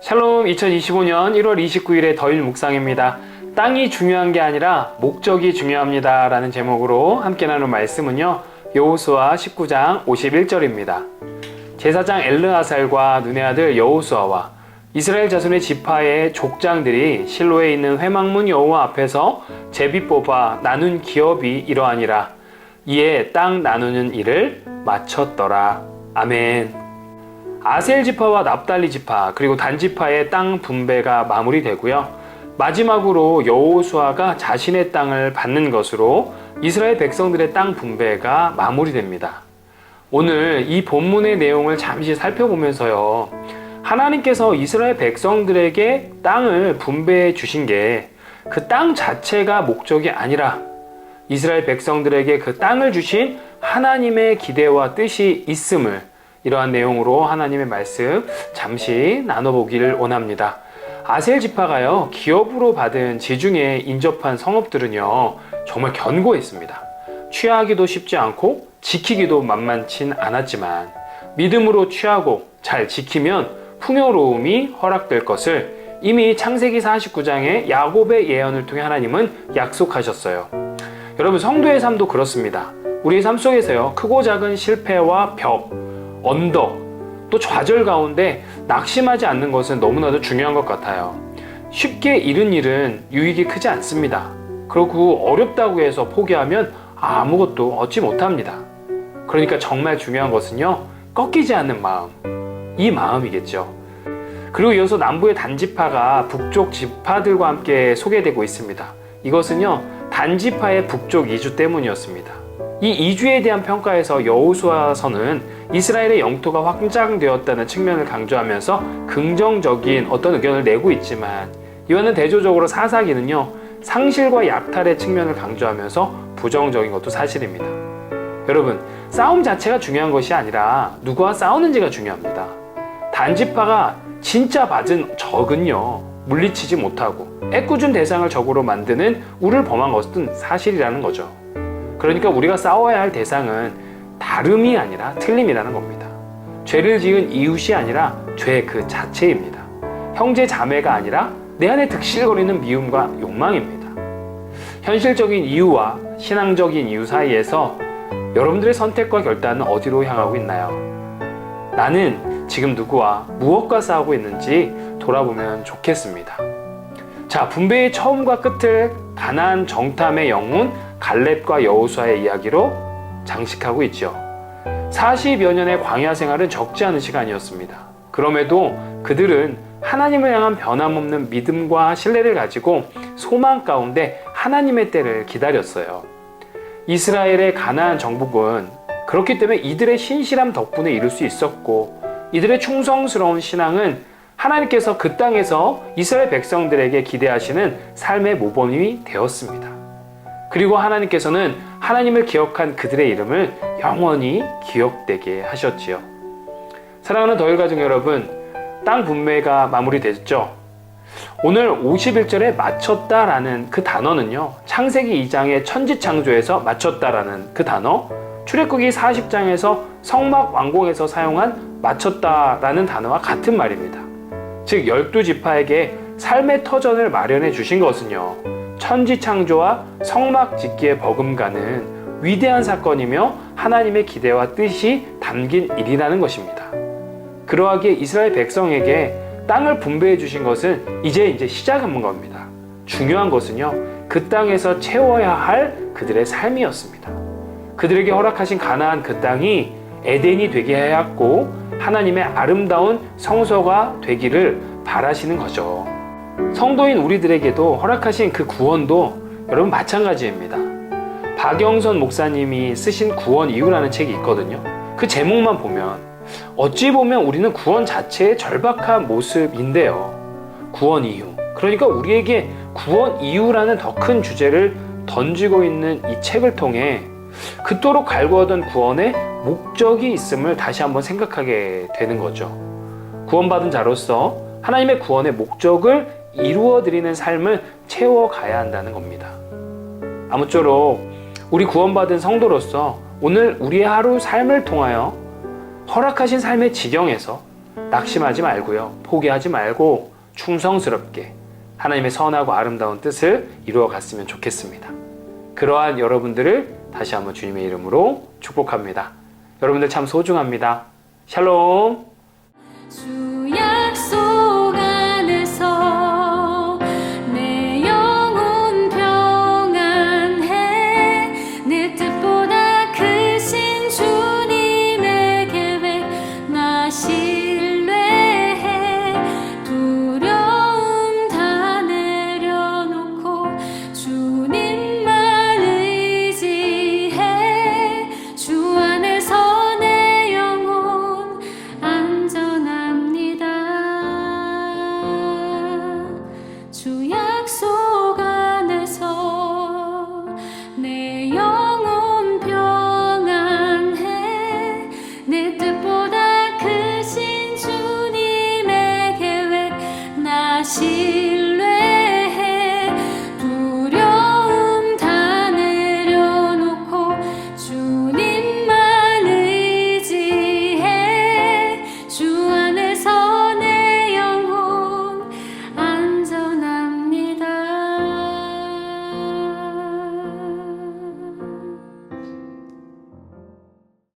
샬롬 2025년 1월 29일의 더일 묵상입니다. 땅이 중요한 게 아니라 목적이 중요합니다 라는 제목으로 함께 나눌 말씀은요, 여호수아 19장 51절입니다. 제사장 엘르아살과 눈의 아들 여호수아와 이스라엘 자손의 지파의 족장들이 실로에 있는 회막문 여호와 앞에서 제비 뽑아 나눈 기업이 이러하니라. 이에 땅 나누는 일을 마쳤더라. 아멘. 아셀 지파와 납달리 지파 그리고 단 지파의 땅 분배가 마무리되고요. 마지막으로 여호수아가 자신의 땅을 받는 것으로 이스라엘 백성들의 땅 분배가 마무리됩니다. 오늘 이 본문의 내용을 잠시 살펴보면서요, 하나님께서 이스라엘 백성들에게 땅을 분배해 주신 게 그 땅 자체가 목적이 아니라 이스라엘 백성들에게 그 땅을 주신 하나님의 기대와 뜻이 있음을, 이러한 내용으로 하나님의 말씀 잠시 나눠보기를 원합니다. 아셀 지파가요, 기업으로 받은 지중해 인접한 성읍들은요 정말 견고했습니다. 취하기도 쉽지 않고 지키기도 만만치 않았지만 믿음으로 취하고 잘 지키면 풍요로움이 허락될 것을 이미 창세기 49장의 야곱의 예언을 통해 하나님은 약속하셨어요. 여러분, 성도의 삶도 그렇습니다. 우리의 삶 속에서요, 크고 작은 실패와 벽, 언덕, 또 좌절 가운데 낙심하지 않는 것은 너무나도 중요한 것 같아요. 쉽게 잃은 일은 유익이 크지 않습니다. 그리고 어렵다고 해서 포기하면 아무것도 얻지 못합니다. 그러니까 정말 중요한 것은요, 꺾이지 않는 마음, 이 마음이겠죠. 그리고 이어서 남부의 단지파가 북쪽 지파들과 함께 소개되고 있습니다. 이것은요, 단지파의 북쪽 이주 때문이었습니다. 이 이주에 대한 평가에서 여호수아서는 이스라엘의 영토가 확장되었다는 측면을 강조하면서 긍정적인 어떤 의견을 내고 있지만, 이와는 대조적으로 사사기는요, 상실과 약탈의 측면을 강조하면서 부정적인 것도 사실입니다. 여러분, 싸움 자체가 중요한 것이 아니라 누구와 싸우는지가 중요합니다. 단지파가 진짜 받은 적은요, 물리치지 못하고 애꿎은 대상을 적으로 만드는 우를 범한 것은 사실이라는 거죠. 그러니까 우리가 싸워야 할 대상은 다름이 아니라 틀림이라는 겁니다. 죄를 지은 이웃이 아니라 죄 그 자체입니다. 형제 자매가 아니라 내 안에 득실거리는 미움과 욕망입니다. 현실적인 이유와 신앙적인 이유 사이에서 여러분들의 선택과 결단은 어디로 향하고 있나요? 나는 지금 누구와 무엇과 싸우고 있는지 돌아보면 좋겠습니다. 자, 분배의 처음과 끝을 가나안 정탐의 영혼 갈렙과 여호수아의 이야기로 장식하고 있죠. 40여 년의 광야 생활은 적지 않은 시간이었습니다. 그럼에도 그들은 하나님을 향한 변함없는 믿음과 신뢰를 가지고 소망 가운데 하나님의 때를 기다렸어요. 이스라엘의 가나안 정복은 그렇기 때문에 이들의 신실함 덕분에 이룰 수 있었고, 이들의 충성스러운 신앙은 하나님께서 그 땅에서 이스라엘 백성들에게 기대하시는 삶의 모범이 되었습니다. 그리고 하나님께서는 하나님을 기억한 그들의 이름을 영원히 기억되게 하셨지요. 사랑하는 더일가족 여러분, 땅 분배가 마무리됐죠. 오늘 51절에 마쳤다라는 그 단어는요, 창세기 2장의 천지창조에서 마쳤다라는 그 단어, 출애굽기 40장에서 성막 완공에서 사용한 마쳤다라는 단어와 같은 말입니다. 즉 12지파에게 삶의 터전을 마련해 주신 것은요, 천지창조와 성막 짓기에 버금가는 위대한 사건이며 하나님의 기대와 뜻이 담긴 일이라는 것입니다. 그러하기에 이스라엘 백성에게 땅을 분배해 주신 것은 이제 시작한 겁니다. 중요한 것은요, 그 땅에서 채워야 할 그들의 삶이었습니다. 그들에게 허락하신 가나안 그 땅이 에덴이 되게 하였고 하나님의 아름다운 성소가 되기를 바라시는 거죠. 성도인 우리들에게도 허락하신 그 구원도 여러분 마찬가지입니다. 박영선 목사님이 쓰신 구원 이유라는 책이 있거든요. 그 제목만 보면 어찌 보면 우리는 구원 자체의 절박한 모습인데요. 구원 이유. 그러니까 우리에게 구원 이유라는 더 큰 주제를 던지고 있는 이 책을 통해 그토록 갈구하던 구원의 목적이 있음을 다시 한번 생각하게 되는 거죠. 구원받은 자로서 하나님의 구원의 목적을 이루어드리는 삶을 채워가야 한다는 겁니다. 아무쪼록 우리 구원받은 성도로서 오늘 우리의 하루 삶을 통하여 허락하신 삶의 지경에서 낙심하지 말고요. 포기하지 말고 충성스럽게 하나님의 선하고 아름다운 뜻을 이루어 갔으면 좋겠습니다. 그러한 여러분들을 다시 한번 주님의 이름으로 축복합니다. 여러분들 참 소중합니다. 샬롬.